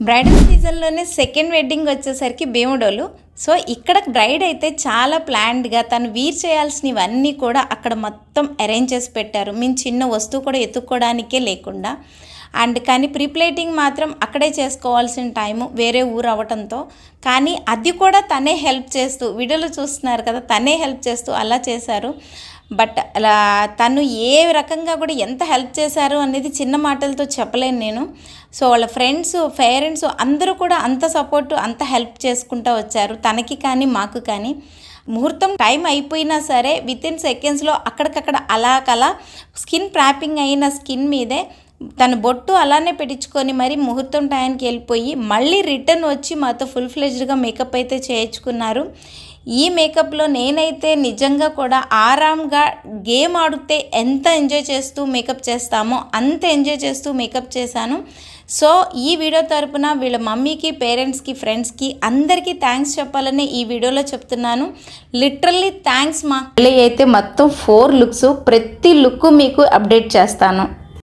Bridal సీజన్లోనే second wedding వచ్చేసరికి Bhimadolu. So ఇక్కడ braid అయితే చాలా ప్లాన్డ్గా తను వీర్ చేయాల్సినవన్నీ కూడా అక్కడ మొత్తం అరేంజ్ చేసి పెట్టారు. మేము చిన్న వస్తువు కూడా ఎత్తుక్కోవడానికే లేకుండా. అండ్ కానీ ప్రీప్లేటింగ్ మాత్రం అక్కడే చేసుకోవాల్సిన టైము వేరే ఊరు అవ్వటంతో, కానీ అది కూడా తనే హెల్ప్ చేస్తూ, వీడియోలో చూస్తున్నారు కదా, తనే హెల్ప్ చేస్తూ అలా చేశారు. బట్ అలా తను ఏ రకంగా కూడా ఎంత హెల్ప్ చేశారు అనేది చిన్న మాటలతో చెప్పలేను నేను. సో వాళ్ళ ఫ్రెండ్స్, పేరెంట్స్ అందరూ కూడా అంత సపోర్టు, అంత హెల్ప్ చేసుకుంటూ వచ్చారు తనకి కానీ మాకు కానీ. ముహూర్తం టైం అయిపోయినా సరే వితిన్ సెకండ్స్లో అక్కడికక్కడ అలాగలా స్కిన్ ప్రాపింగ్ అయిన స్కిన్ మీదే తన బొట్టు అలానే పెట్టించుకొని మరి ముహూర్తం టైంకి వెళ్ళిపోయి మళ్ళీ రిటర్న్ వచ్చి మాతో ఫుల్ ఫ్లెజ్డ్గా మేకప్ అయితే చేయించుకున్నారు. ఈ మేకప్లో నేనైతే నిజంగా కూడా ఆరాంగా గేమ్ ఆడితే ఎంత ఎంజాయ్ చేస్తూ మేకప్ చేస్తామో అంత ఎంజాయ్ చేస్తూ మేకప్ చేశాను. సో ఈ వీడియో తరపున వీళ్ళ మమ్మీకి, పేరెంట్స్కి, ఫ్రెండ్స్కి అందరికీ థ్యాంక్స్ చెప్పాలని ఈ వీడియోలో చెప్తున్నాను. లిటరల్లీ థ్యాంక్స్ మా. అయితే మొత్తం 4 లుక్స్, ప్రతి లుక్ మీకు అప్డేట్ చేస్తాను.